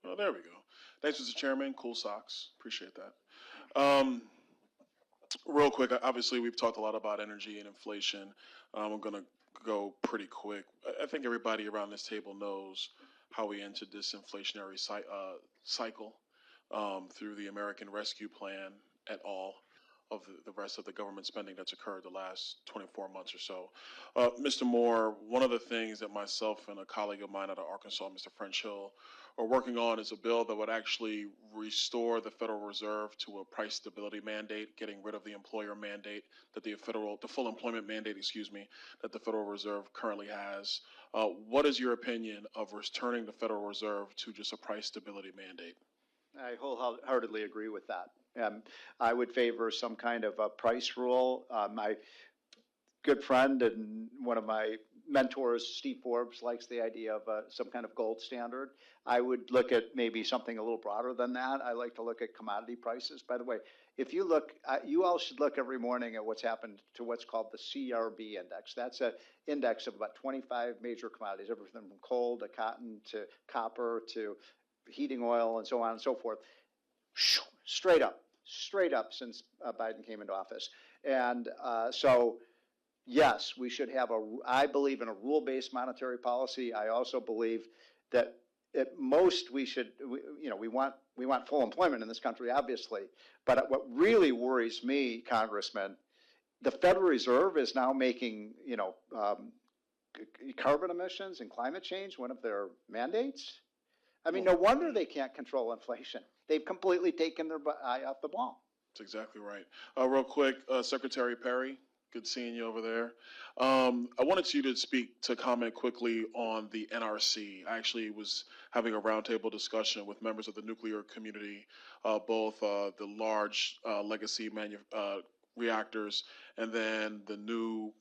Well, there we go. Thanks, Mr. Chairman. Cool socks. Appreciate that. Real quick, obviously, we've talked a lot about energy and inflation. I'm going to go pretty quick. I think everybody around this table knows how we entered this inflationary cycle through the American Rescue Plan et al. Of the rest of the government spending that's occurred the last 24 months or so. Mr. Moore, one of the things that myself and a colleague of mine out of Arkansas, Mr. French Hill, are working on is a bill that would actually restore the Federal Reserve to a price stability mandate, getting rid of the employer mandate that the full employment mandate, that the Federal Reserve currently has. What is your opinion of returning the Federal Reserve to just a price stability mandate? I wholeheartedly agree with that. I would favor some kind of a price rule. My good friend and one of my mentors, Steve Forbes, likes the idea of some kind of gold standard. I would look at maybe something a little broader than that. I like to look at commodity prices. By the way, if you look, you all should look every morning at what's happened to what's called the CRB index. That's an index of about 25 major commodities, everything from coal to cotton to copper to heating oil and so on and so forth. Straight up since Biden came into office. And so, yes, we should have I believe in a rule-based monetary policy. I also believe that at most we should, we want full employment in this country, obviously. But what really worries me, Congressman, the Federal Reserve is now making, carbon emissions and climate change one of their mandates. I mean, no wonder they can't control inflation. They've completely taken their eye off the ball. That's exactly right. Real quick, Secretary Perry, good seeing you over there. I wanted you to comment quickly on the NRC. I actually was having a roundtable discussion with members of the nuclear community, both the large legacy reactors and then the new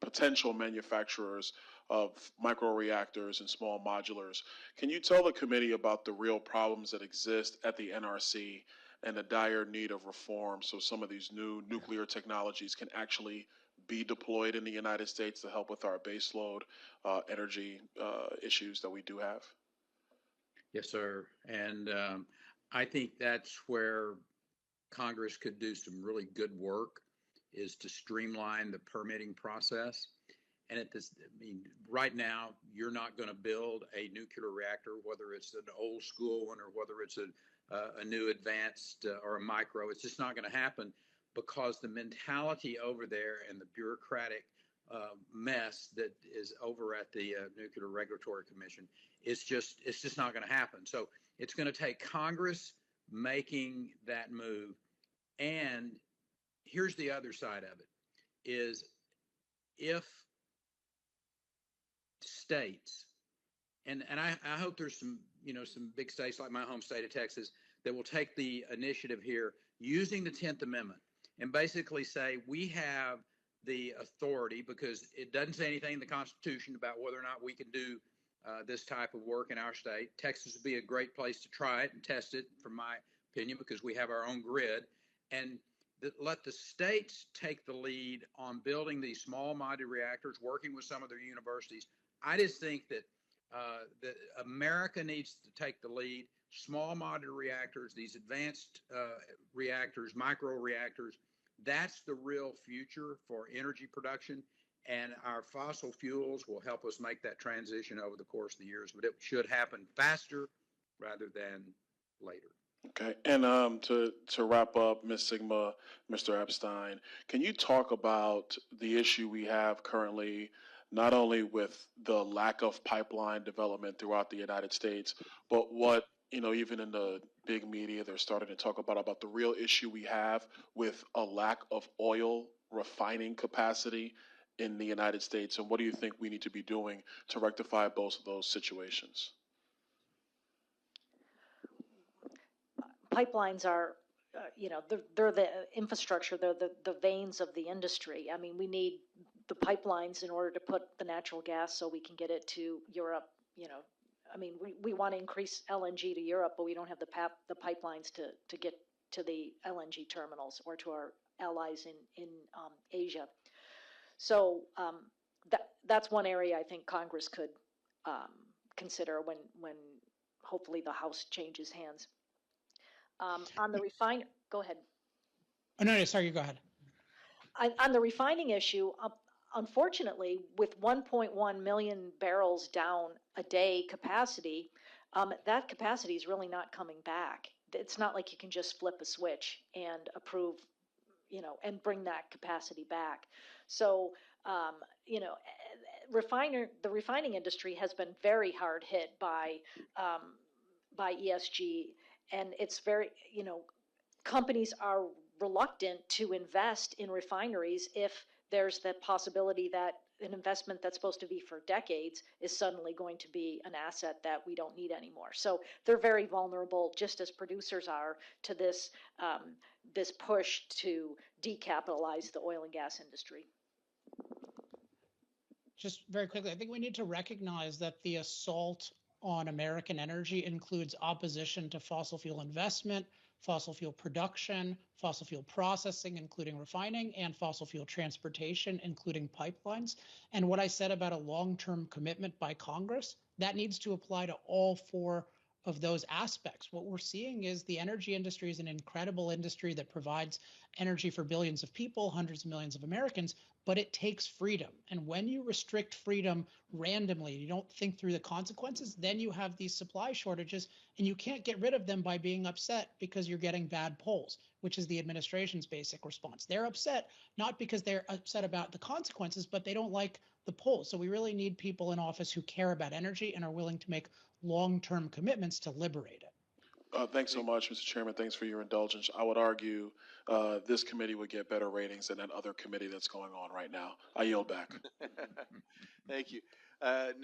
potential manufacturers of microreactors and small modulars. Can you tell the committee about the real problems that exist at the NRC and the dire need of reform so some of these new nuclear technologies can actually be deployed in the United States to help with our baseload energy issues that we do have? Yes, sir. And I think that's where Congress could do some really good work, is to streamline the permitting process. And right now, you're not going to build a nuclear reactor, whether it's an old school one or whether it's a new advanced or a micro. It's just not going to happen because the mentality over there and the bureaucratic mess that is over at the Nuclear Regulatory Commission it's just not going to happen. So it's going to take Congress making that move. And here's the other side of it is if states, and I hope there's some big states like my home state of Texas that will take the initiative here using the 10th Amendment and basically say we have the authority, because it doesn't say anything in the Constitution about whether or not we can do this type of work in our state. Texas would be a great place to try it and test it, from my opinion, because we have our own grid. And let the states take the lead on building these small modular reactors, working with some of their universities. I just think that America needs to take the lead. Small modular reactors, these advanced reactors, micro reactors, that's the real future for energy production. And our fossil fuels will help us make that transition over the course of the years, but it should happen faster rather than later. Okay, and to wrap up, Ms. Sigma, Mr. Epstein, can you talk about the issue we have currently, not only with the lack of pipeline development throughout the United States, but what, even in the big media, they're starting to talk about the real issue we have with a lack of oil refining capacity in the United States, and what do you think we need to be doing to rectify both of those situations? Pipelines are, they're the infrastructure, they're the veins of the industry. I mean, we need the pipelines in order to put the natural gas so we can get it to Europe. We want to increase LNG to Europe, but we don't have the pipelines to get to the LNG terminals or to our allies in Asia. So that's one area I think Congress could consider when hopefully the House changes hands. On the go ahead. Oh, no, no, sorry, you go ahead. On the refining issue, unfortunately, with 1.1 million barrels down a day capacity, that capacity is really not coming back. It's not like you can just flip a switch and approve, and bring that capacity back. So, you know, the refining industry has been very hard hit by ESG, and it's very, companies are reluctant to invest in refineries if there's the possibility that an investment that's supposed to be for decades is suddenly going to be an asset that we don't need anymore. So they're very vulnerable, just as producers are, to this push to decapitalize the oil and gas industry. Just very quickly, I think we need to recognize that the assault on American energy includes opposition to fossil fuel investment, fossil fuel production, fossil fuel processing, including refining, and fossil fuel transportation, including pipelines. And what I said about a long-term commitment by Congress, that needs to apply to all four of those aspects. What we're seeing is the energy industry is an incredible industry that provides energy for billions of people, hundreds of millions of Americans, but it takes freedom. And when you restrict freedom randomly, you don't think through the consequences, then you have these supply shortages, and you can't get rid of them by being upset because you're getting bad polls, which is the administration's basic response. They're upset not because they're upset about the consequences, but they don't like the polls. So we really need people in office who care about energy and are willing to make long-term commitments to liberate it. Thanks so much, Mr. Chairman. Thanks for your indulgence. I would argue this committee would get better ratings than that other committee that's going on right now. I yield back. Thank you. Now